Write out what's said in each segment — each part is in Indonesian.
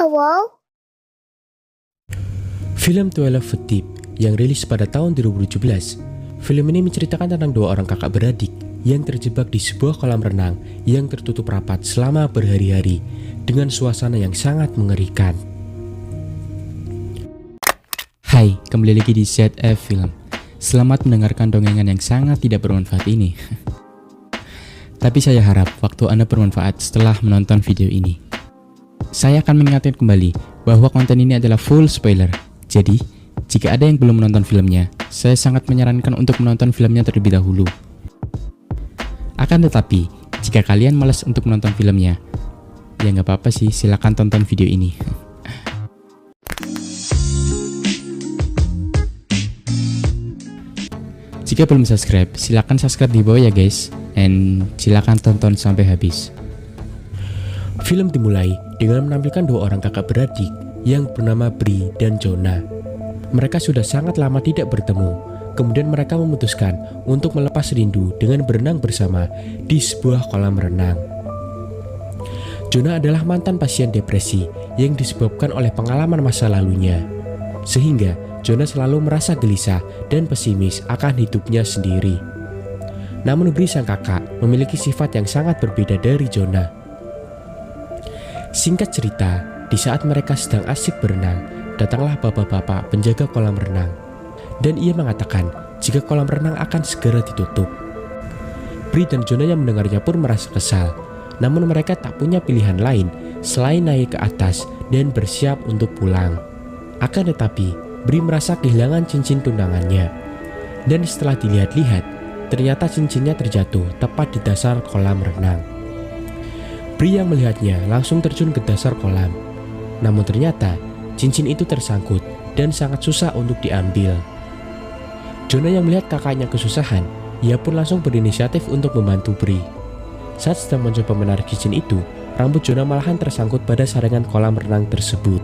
Hello? Film 12 Foot Deep yang rilis pada tahun 2017. Film ini menceritakan tentang dua orang kakak beradik yang terjebak di sebuah kolam renang yang tertutup rapat selama berhari-hari dengan suasana yang sangat mengerikan. Hai, kembali lagi di ZF Film. Selamat mendengarkan dongengan yang sangat tidak bermanfaat ini. Tapi saya harap waktu Anda bermanfaat setelah menonton video ini. Saya akan mengingatkan kembali bahwa konten ini adalah full spoiler. Jadi, jika ada yang belum menonton filmnya, saya sangat menyarankan untuk menonton filmnya terlebih dahulu. Akan tetapi, jika kalian malas untuk menonton filmnya, ya nggak apa-apa sih, silakan tonton video ini. Jika belum subscribe, silakan subscribe di bawah ya guys, and silakan tonton sampai habis. Film dimulai dengan menampilkan dua orang kakak beradik yang bernama Bri dan Jonah. Mereka sudah sangat lama tidak bertemu. Kemudian mereka memutuskan untuk melepas rindu dengan berenang bersama di sebuah kolam renang. Jonah adalah mantan pasien depresi yang disebabkan oleh pengalaman masa lalunya. Sehingga Jonah selalu merasa gelisah dan pesimis akan hidupnya sendiri. Namun Bri sang kakak memiliki sifat yang sangat berbeda dari Jonah. Singkat cerita, di saat mereka sedang asik berenang, datanglah bapak-bapak penjaga kolam renang. Dan ia mengatakan jika kolam renang akan segera ditutup. Bri dan Jonah yang mendengarnya pun merasa kesal. Namun mereka tak punya pilihan lain selain naik ke atas dan bersiap untuk pulang. Akan tetapi, Bri merasa kehilangan cincin tunangannya. Dan setelah dilihat-lihat, ternyata cincinnya terjatuh tepat di dasar kolam renang. Bri yang melihatnya langsung terjun ke dasar kolam. Namun ternyata cincin itu tersangkut dan sangat susah untuk diambil. Jonah yang melihat kakaknya kesusahan, ia pun langsung berinisiatif untuk membantu Bri. Saat sedang mencoba menarik cincin itu, rambut Jonah malahan tersangkut pada saringan kolam renang tersebut.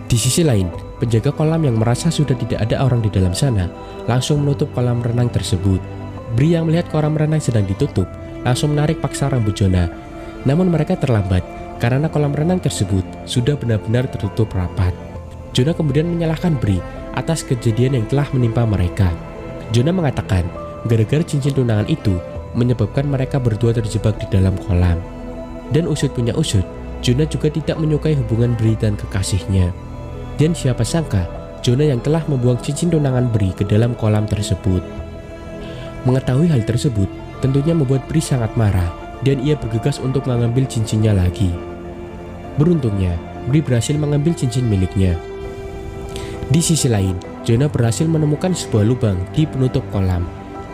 Di sisi lain, penjaga kolam yang merasa sudah tidak ada orang di dalam sana, langsung menutup kolam renang tersebut. Bri yang melihat kolam renang sedang ditutup, langsung menarik paksa rambut Jonah. Namun mereka terlambat karena kolam renang tersebut sudah benar-benar tertutup rapat. Jonah kemudian menyalahkan Bri atas kejadian yang telah menimpa mereka. Jonah mengatakan gara-gara cincin tunangan itu menyebabkan mereka berdua terjebak di dalam kolam. Dan usut punya usut, Jonah juga tidak menyukai hubungan Bri dan kekasihnya. Dan siapa sangka Jonah yang telah membuang cincin tunangan Bri ke dalam kolam tersebut. Mengetahui hal tersebut tentunya membuat Bri sangat marah dan ia bergegas untuk mengambil cincinnya lagi. Beruntungnya, Bri berhasil mengambil cincin miliknya. Di sisi lain, Jonah berhasil menemukan sebuah lubang di penutup kolam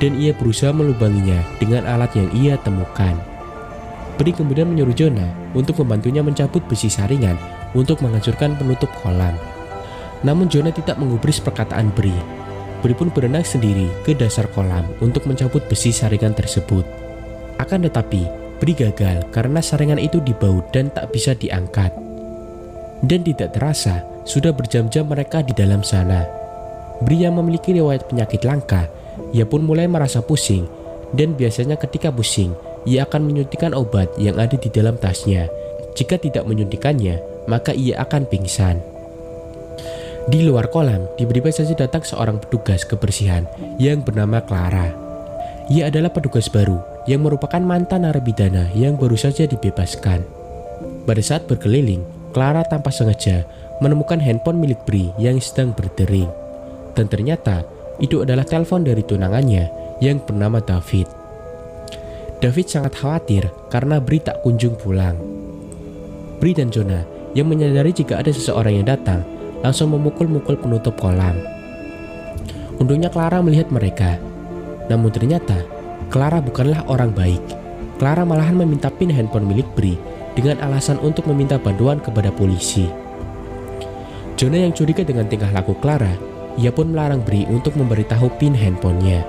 dan ia berusaha melubanginya dengan alat yang ia temukan. Bri kemudian menyuruh Jonah untuk membantunya mencabut besi saringan untuk menghancurkan penutup kolam. Namun Jonah tidak menggubris perkataan Bri. Bri pun berenang sendiri ke dasar kolam untuk mencabut besi saringan tersebut. Akan tetapi, Bri gagal karena saringan itu dibaut dan tak bisa diangkat. Dan tidak terasa, sudah berjam-jam mereka di dalam sana. Bri yang memiliki riwayat penyakit langka, ia pun mulai merasa pusing. Dan biasanya ketika pusing, ia akan menyuntikkan obat yang ada di dalam tasnya. Jika tidak menyuntikannya, maka ia akan pingsan. Di luar kolam, tiba-tiba saja datang seorang petugas kebersihan yang bernama Clara. Ia adalah petugas baru yang merupakan mantan narapidana yang baru saja dibebaskan. Pada saat berkeliling, Clara tanpa sengaja menemukan handphone milik Bri yang sedang berdering. Dan ternyata itu adalah telepon dari tunangannya yang bernama David. David sangat khawatir karena Bri tak kunjung pulang. Bri dan Jonah yang menyadari jika ada seseorang yang datang langsung memukul-mukul penutup kolam. Untungnya Clara melihat mereka. Namun ternyata Clara bukanlah orang baik. Clara malahan meminta PIN handphone milik Bri dengan alasan untuk meminta bantuan kepada polisi. Jonah yang curiga dengan tingkah laku Clara, ia pun melarang Bri untuk memberitahu PIN handphonenya.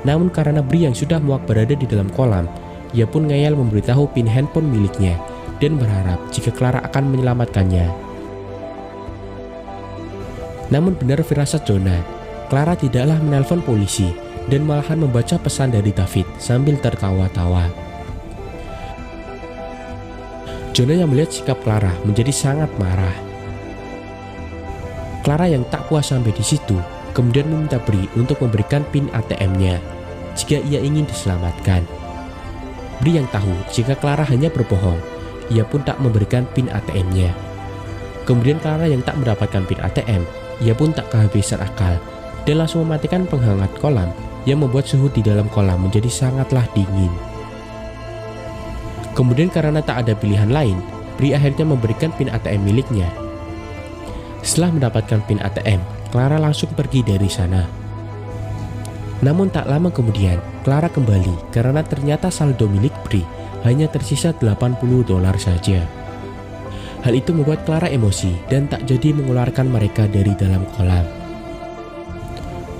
Namun karena Bri yang sudah muak berada di dalam kolam, ia pun ngeyel memberitahu PIN handphone miliknya dan berharap jika Clara akan menyelamatkannya. Namun benar firasat Jonah, Clara tidaklah menelpon polisi dan malahan membaca pesan dari David sambil tertawa-tawa. Jonah yang melihat sikap Clara menjadi sangat marah. Clara yang tak puas sampai di situ, kemudian meminta Bri untuk memberikan PIN ATM-nya jika ia ingin diselamatkan. Bri yang tahu jika Clara hanya berbohong, ia pun tak memberikan PIN ATM-nya. Kemudian Clara yang tak mendapatkan PIN ATM, ia pun tak kehabisan akal dan langsung mematikan penghangat kolam yang membuat suhu di dalam kolam menjadi sangatlah dingin. Kemudian karena tak ada pilihan lain, Bri akhirnya memberikan PIN ATM miliknya. Setelah mendapatkan PIN ATM, Clara langsung pergi dari sana. Namun tak lama kemudian, Clara kembali karena ternyata saldo milik Bri hanya tersisa $80 saja. Hal itu membuat Clara emosi dan tak jadi mengeluarkan mereka dari dalam kolam.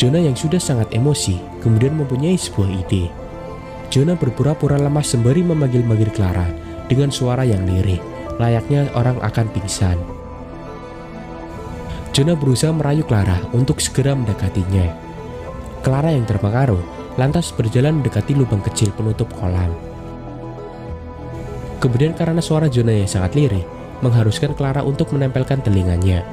Jonah yang sudah sangat emosi kemudian mempunyai sebuah ide. Jonah berpura-pura lemas sembari memanggil-manggil Clara dengan suara yang lirih, layaknya orang akan pingsan. Jonah berusaha merayu Clara untuk segera mendekatinya. Clara yang terpengaruh lantas berjalan mendekati lubang kecil penutup kolam. Kemudian karena suara Jonah yang sangat lirih mengharuskan Clara untuk menempelkan telinganya.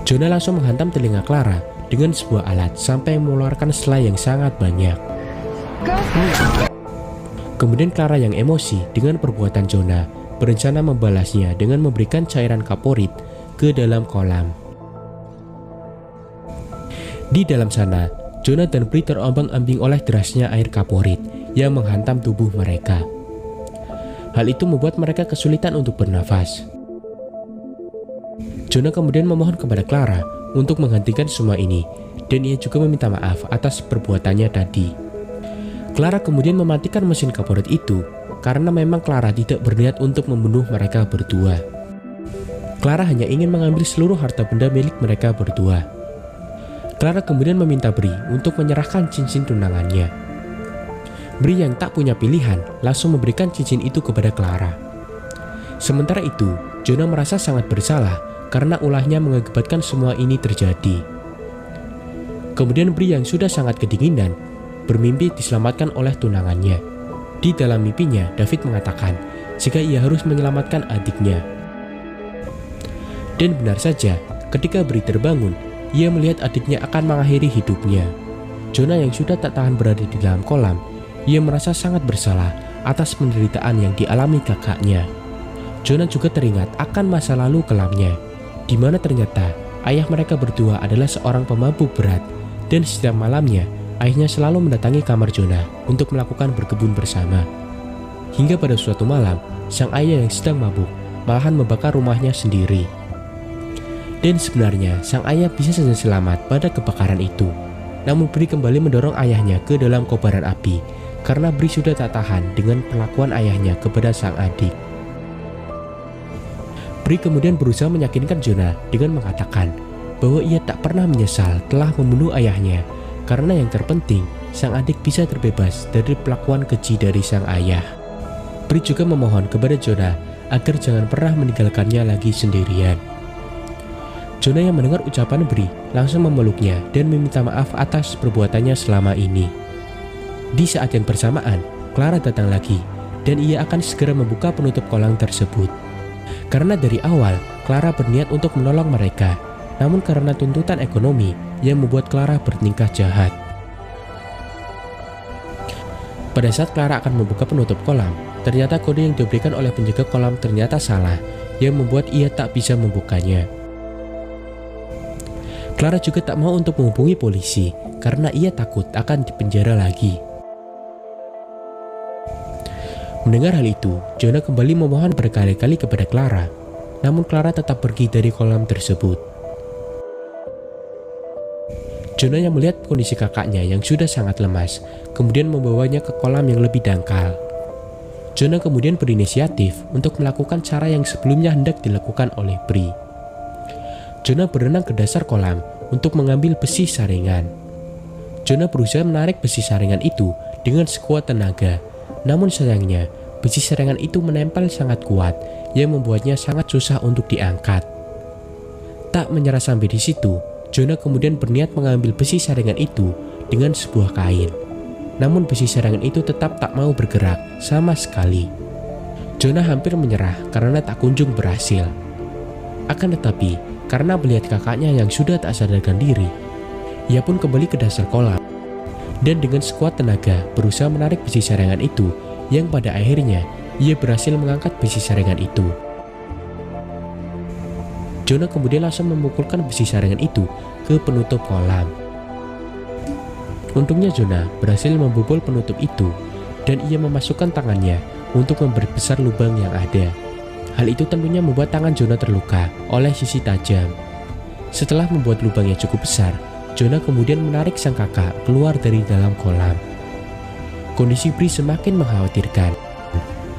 Jonah langsung menghantam telinga Clara dengan sebuah alat sampai mengeluarkan selai yang sangat banyak. Kemudian Clara yang emosi dengan perbuatan Jonah berencana membalasnya dengan memberikan cairan kaporit ke dalam kolam. Di dalam sana, Jonah dan Bri terombang-ambing oleh derasnya air kaporit yang menghantam tubuh mereka. Hal itu membuat mereka kesulitan untuk bernafas. Jonah kemudian memohon kepada Clara untuk menghentikan semua ini, dan ia juga meminta maaf atas perbuatannya tadi. Clara kemudian mematikan mesin kaporit itu karena memang Clara tidak berniat untuk membunuh mereka berdua. Clara hanya ingin mengambil seluruh harta benda milik mereka berdua. Clara kemudian meminta Bri untuk menyerahkan cincin tunangannya. Bri yang tak punya pilihan langsung memberikan cincin itu kepada Clara. Sementara itu, Jonah merasa sangat bersalah karena ulahnya mengakibatkan semua ini terjadi. Kemudian Bri yang sudah sangat kedinginan bermimpi diselamatkan oleh tunangannya. Di dalam mimpinya, David mengatakan jika ia harus menyelamatkan adiknya. Dan benar saja, ketika Bri terbangun, ia melihat adiknya akan mengakhiri hidupnya. Jonah yang sudah tak tahan berada di dalam kolam, ia merasa sangat bersalah atas penderitaan yang dialami kakaknya. Jonah juga teringat akan masa lalu kelamnya, di mana ternyata ayah mereka berdua adalah seorang pemabuk berat, dan setiap malamnya ayahnya selalu mendatangi kamar Jonah untuk melakukan berkebun bersama. Hingga pada suatu malam, sang ayah yang sedang mabuk malahan membakar rumahnya sendiri. Dan sebenarnya sang ayah bisa saja selamat pada kebakaran itu. Namun Bri kembali mendorong ayahnya ke dalam kobaran api karena Bri sudah tak tahan dengan perlakuan ayahnya kepada sang adik. Bri kemudian berusaha meyakinkan Jonah dengan mengatakan bahwa ia tak pernah menyesal telah membunuh ayahnya, karena yang terpenting sang adik bisa terbebas dari perlakuan keji dari sang ayah. Bri juga memohon kepada Jonah agar jangan pernah meninggalkannya lagi sendirian. Jonah yang mendengar ucapan Bri langsung memeluknya dan meminta maaf atas perbuatannya selama ini. Di saat yang bersamaan, Clara datang lagi dan ia akan segera membuka penutup kolam tersebut. Karena dari awal, Clara berniat untuk menolong mereka, namun karena tuntutan ekonomi yang membuat Clara bertingkah jahat. Pada saat Clara akan membuka penutup kolam, ternyata kode yang diberikan oleh penjaga kolam ternyata salah, yang membuat ia tak bisa membukanya. Clara juga tak mau untuk menghubungi polisi karena ia takut akan dipenjara lagi. Mendengar hal itu, Jonah kembali memohon berkali-kali kepada Clara, namun Clara tetap pergi dari kolam tersebut. Jonah yang melihat kondisi kakaknya yang sudah sangat lemas, kemudian membawanya ke kolam yang lebih dangkal. Jonah kemudian berinisiatif untuk melakukan cara yang sebelumnya hendak dilakukan oleh Bri. Jonah berenang ke dasar kolam untuk mengambil besi saringan. Jonah berusaha menarik besi saringan itu dengan sekuat tenaga, namun sayangnya besi saringan itu menempel sangat kuat yang membuatnya sangat susah untuk diangkat. Tak menyerah sampai di situ, Jonah kemudian berniat mengambil besi saringan itu dengan sebuah kain. Namun besi saringan itu tetap tak mau bergerak sama sekali. Jonah hampir menyerah karena tak kunjung berhasil. Akan tetapi, karena melihat kakaknya yang sudah tak sadarkan diri, ia pun kembali ke dasar kolam dan dengan sekuat tenaga berusaha menarik besi saringan itu, yang pada akhirnya ia berhasil mengangkat besi saringan itu. Jonah kemudian langsung memukulkan besi saringan itu ke penutup kolam. Untungnya Jonah berhasil membobol penutup itu dan ia memasukkan tangannya untuk memperbesar lubang yang ada. Hal itu tentunya membuat tangan Jonah terluka oleh sisi tajam. Setelah membuat lubang yang cukup besar, Jonah kemudian menarik sang kakak keluar dari dalam kolam. Kondisi Bree semakin mengkhawatirkan.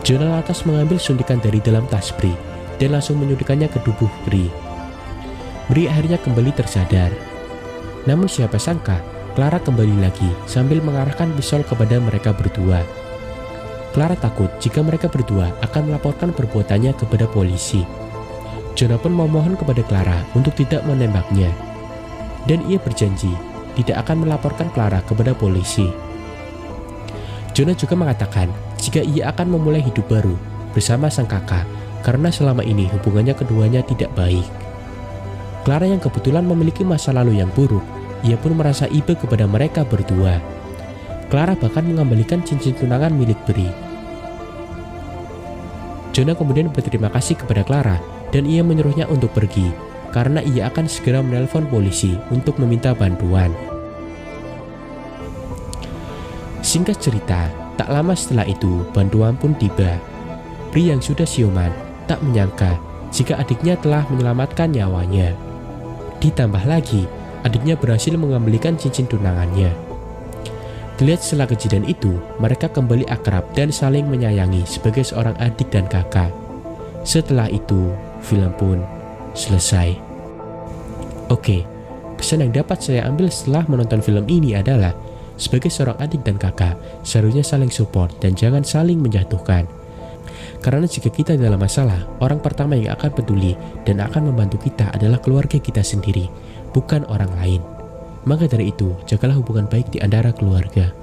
Jonah lantas mengambil suntikan dari dalam tas Bree dan langsung menyuntikkannya ke tubuh Bree. Bree akhirnya kembali tersadar. Namun siapa sangka, Clara kembali lagi sambil mengarahkan pisau kepada mereka berdua. Clara takut jika mereka berdua akan melaporkan perbuatannya kepada polisi. Jonah pun memohon kepada Clara untuk tidak menembaknya. Dan ia berjanji tidak akan melaporkan Clara kepada polisi. Jonah juga mengatakan jika ia akan memulai hidup baru bersama sang kakak karena selama ini hubungannya keduanya tidak baik. Clara yang kebetulan memiliki masa lalu yang buruk, ia pun merasa iba kepada mereka berdua. Clara bahkan mengembalikan cincin tunangan milik Bree. Jonah kemudian berterima kasih kepada Clara dan ia menyuruhnya untuk pergi karena ia akan segera menelpon polisi untuk meminta bantuan. Singkat cerita, tak lama setelah itu bantuan pun tiba. Bree yang sudah siuman tak menyangka jika adiknya telah menyelamatkan nyawanya. Ditambah lagi, adiknya berhasil mengembalikan cincin tunangannya. Dilihat setelah kejadian itu, mereka kembali akrab dan saling menyayangi sebagai seorang adik dan kakak. Setelah itu, film pun selesai. Oke, pesan yang dapat saya ambil setelah menonton film ini adalah sebagai seorang adik dan kakak, seharusnya saling support dan jangan saling menjatuhkan. Karena jika kita dalam masalah, orang pertama yang akan peduli dan akan membantu kita adalah keluarga kita sendiri, bukan orang lain. Maka dari itu, jagalah hubungan baik di antara keluarga.